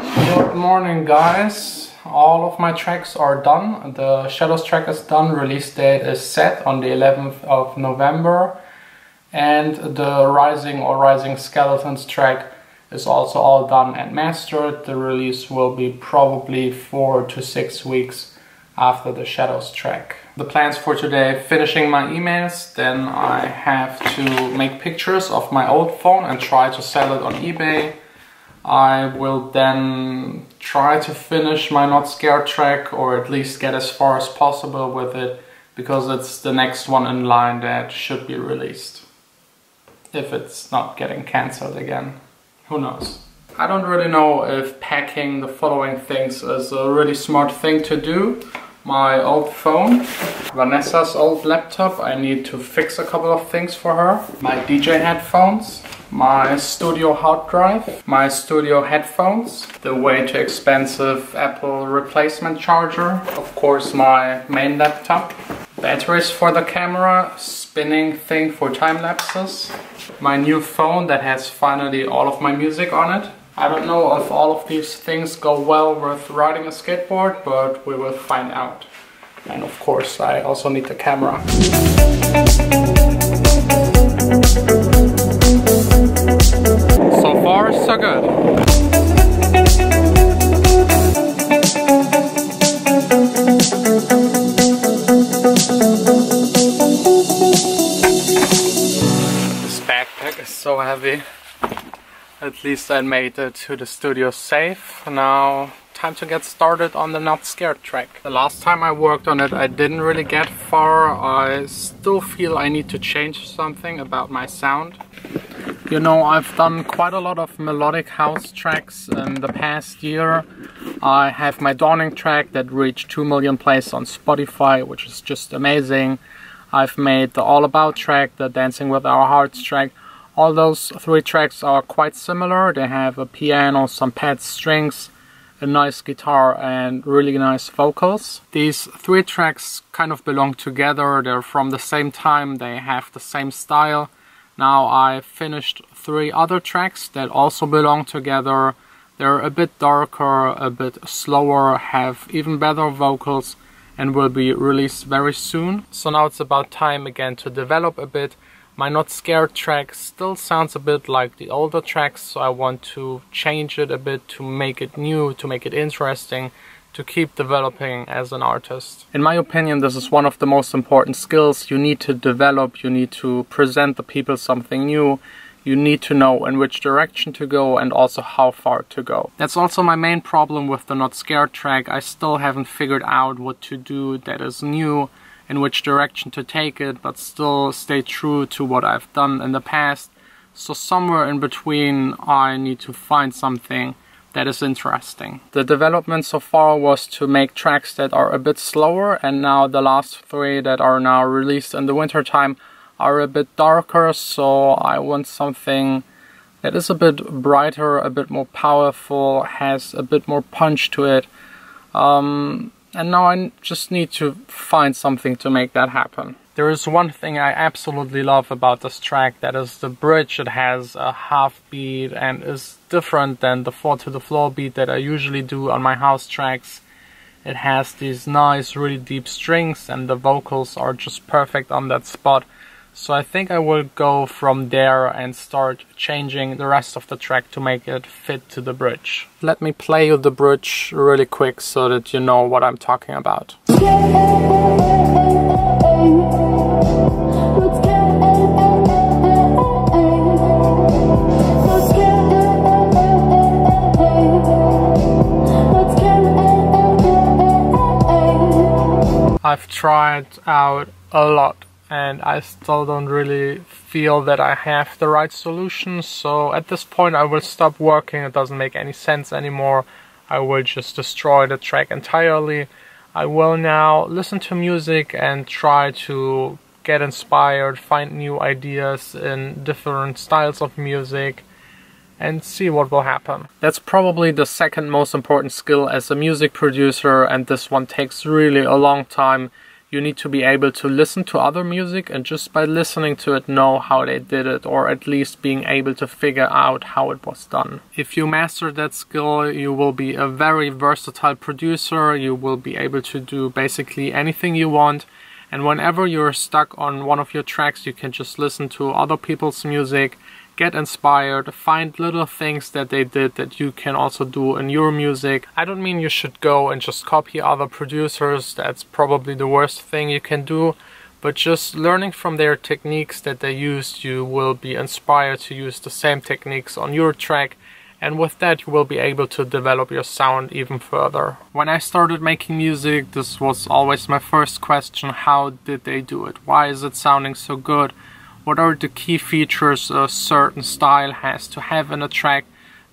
Good morning, guys. All of my tracks are done. The Shadows track is done. Release date is set on the 11th of November. And the Rising Skeletons track is also all done and mastered. The release will be probably 4 to 6 weeks after the Shadows track. The plans for today: finishing my emails, then I have to make pictures of my old phone and try to sell it on eBay. I will then try to finish my Not Scared track, or at least get as far as possible with it, because it's the next one in line that should be released. If it's not getting cancelled again. Who knows? I don't really know if packing the following things is a really smart thing to do. My old phone, Vanessa's old laptop, I need to fix a couple of things for her. My DJ headphones, my studio hard drive, my studio headphones, the way too expensive Apple replacement charger, of course my main laptop, batteries for the camera, spinning thing for time lapses, my new phone that has finally all of my music on it. I don't know if all of these things go well with riding a skateboard, but we will find out. And of course I also need the camera. So far, so good. This backpack is so heavy. At least I made it to the studio safe. Now, time to get started on the Not Scared track. The last time I worked on it, I didn't really get far. I still feel I need to change something about my sound. You know, I've done quite a lot of melodic house tracks in the past year. I have my Dawning track that reached 2 million plays on Spotify, which is just amazing. I've made the All About track, the Dancing With Our Hearts track. All those 3 tracks are quite similar. They have a piano, some pad strings, a nice guitar and really nice vocals. These 3 tracks kind of belong together. They're from the same time, they have the same style. Now I finished 3 other tracks that also belong together. They're a bit darker, a bit slower, have even better vocals, and will be released very soon. So now it's about time again to develop a bit. My Not Scared track still sounds a bit like the older tracks, so I want to change it a bit to make it new, to make it interesting, to keep developing as an artist. In my opinion, this is one of the most important skills you need to develop. You need to present the people something new. You need to know in which direction to go and also how far to go. That's also my main problem with the Not Scared track. I still haven't figured out what to do that is new, in which direction to take it, but still stay true to what I've done in the past. So somewhere in between I need to find something that is interesting. The development so far was to make tracks that are a bit slower, and now the last 3 that are now released in the winter time are a bit darker, so I want something that is a bit brighter, a bit more powerful, has a bit more punch to it. And now I just need to find something to make that happen. There is one thing I absolutely love about this track, that is the bridge. It has a half beat and is different than the 4 to the floor beat that I usually do on my house tracks. It has these nice, really deep strings, and the vocals are just perfect on that spot. So I think I will go from there and start changing the rest of the track to make it fit to the bridge. Let me play you the bridge really quick so that you know what I'm talking about. I've tried out a lot, and I still don't really feel that I have the right solution, so at this point I will stop working. It doesn't make any sense anymore. I will just destroy the track entirely. I will now listen to music and try to get inspired, find new ideas in different styles of music, and see what will happen. That's probably the second most important skill as a music producer, and this one takes really a long time. You need to be able to listen to other music and just by listening to it know how they did it, or at least being able to figure out how it was done. If you master that skill, you will be a very versatile producer. You will be able to do basically anything you want, and whenever you're stuck on one of your tracks, you can just listen to other people's music, get inspired, find little things that they did that you can also do in your music. I don't mean you should go and just copy other producers, that's probably the worst thing you can do, but just learning from their techniques that they used, you will be inspired to use the same techniques on your track, and with that you will be able to develop your sound even further. When I started making music, this was always my first question: how did they do it? Why is it sounding so good? What are the key features a certain style has to have in a track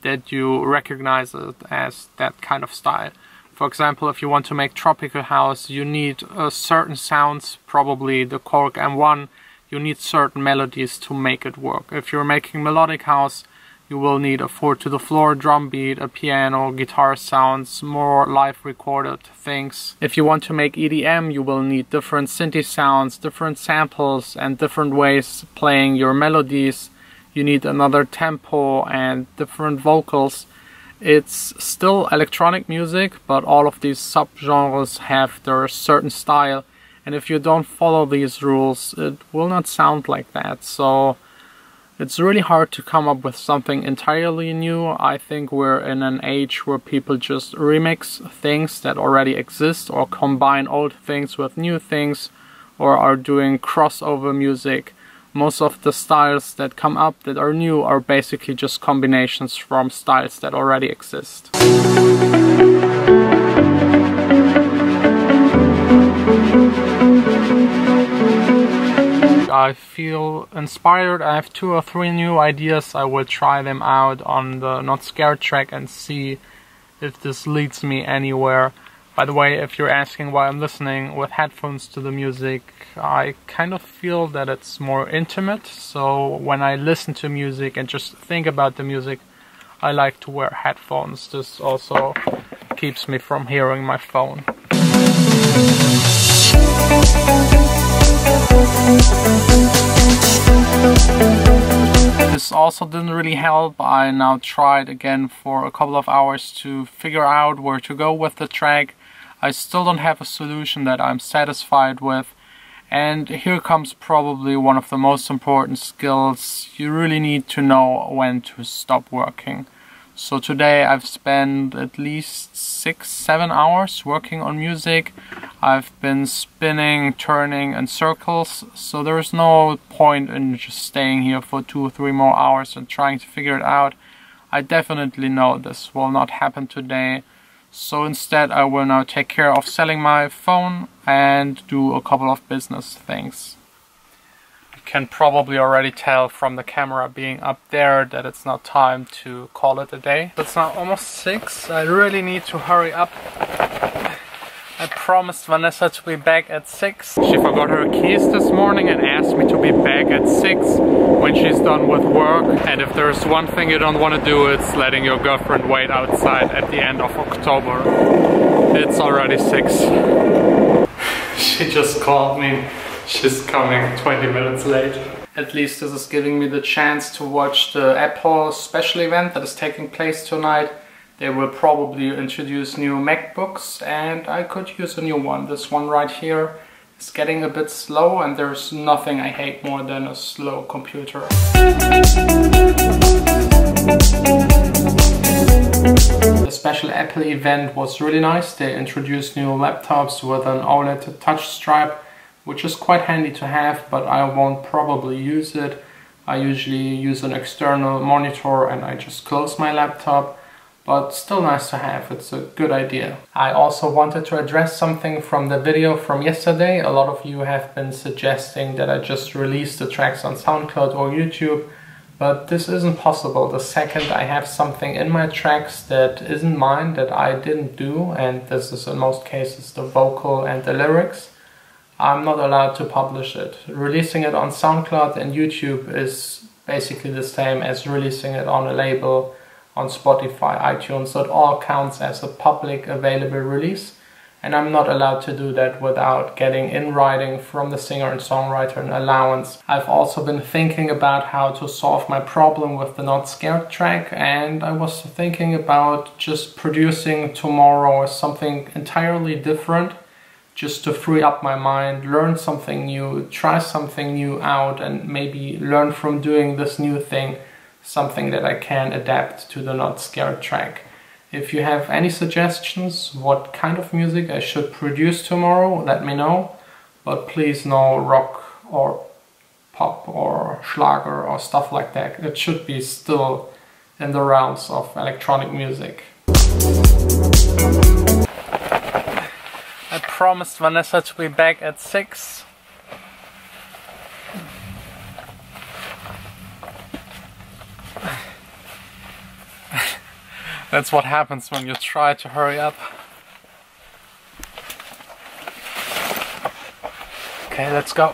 that you recognize it as that kind of style? For example, if you want to make tropical house, you need certain sounds, probably the Korg M1, you need certain melodies to make it work. If you're making melodic house, you will need a 4-to-the-floor drum beat, a piano, guitar sounds, more live recorded things. If you want to make EDM, you will need different synthi sounds, different samples and different ways playing your melodies. You need another tempo and different vocals. It's still electronic music, but all of these subgenres have their certain style, and if you don't follow these rules, it will not sound like that. So it's really hard to come up with something entirely new. I think we're in an age where people just remix things that already exist, or combine old things with new things, or are doing crossover music. Most of the styles that come up that are new are basically just combinations from styles that already exist. I feel inspired. I have 2 or 3 new ideas. I will try them out on the Not Scared track and see if this leads me anywhere. By the way, if you're asking why I'm listening with headphones to the music, I kind of feel that it's more intimate. So when I listen to music and just think about the music, I like to wear headphones. This also keeps me from hearing my phone. This also didn't really help. I now tried again for a couple of hours to figure out where to go with the track. I still don't have a solution that I'm satisfied with. And here comes probably one of the most important skills. You really need to know when to stop working. So today I've spent at least 6-7 hours working on music. I've been spinning, turning in circles, so there's no point in just staying here for 2 or 3 more hours and trying to figure it out. I definitely know this will not happen today, so instead I will now take care of selling my phone and do a couple of business things. Can probably already tell from the camera being up there that it's now time to call it a day. It's now almost 6. I really need to hurry up. I promised Vanessa to be back at 6. She forgot her keys this morning and asked me to be back at 6 when she's done with work. And if there's one thing you don't want to do, it's letting your girlfriend wait outside at the end of October. It's already 6. She just called me. She's coming 20 minutes late. At least this is giving me the chance to watch the Apple special event that is taking place tonight. They will probably introduce new MacBooks and I could use a new one. This one right here is getting a bit slow, and there's nothing I hate more than a slow computer. The special Apple event was really nice. They introduced new laptops with an OLED touch stripe, which is quite handy to have, but I won't probably use it. I usually use an external monitor and I just close my laptop, but still nice to have. It's a good idea. I also wanted to address something from the video from yesterday. A lot of you have been suggesting that I just release the tracks on SoundCloud or YouTube, but this isn't possible. The second I have something in my tracks that isn't mine, that I didn't do, and this is in most cases the vocal and the lyrics, I'm not allowed to publish it. Releasing it on SoundCloud and YouTube is basically the same as releasing it on a label on Spotify, iTunes, so it all counts as a public available release. and I'm not allowed to do that without getting in writing from the singer and songwriter an allowance. I've also been thinking about how to solve my problem with the Not Scared track, and I was thinking about just producing tomorrow something entirely different, just to free up my mind, learn something new, try something new out, and maybe learn from doing this new thing something that I can adapt to the Not Scared track. If you have any suggestions what kind of music I should produce tomorrow, let me know. But please no rock or pop or Schlager or stuff like that. It should be still in the realms of electronic music. I promised Vanessa to be back at 6. That's what happens when you try to hurry up. Okay, let's go.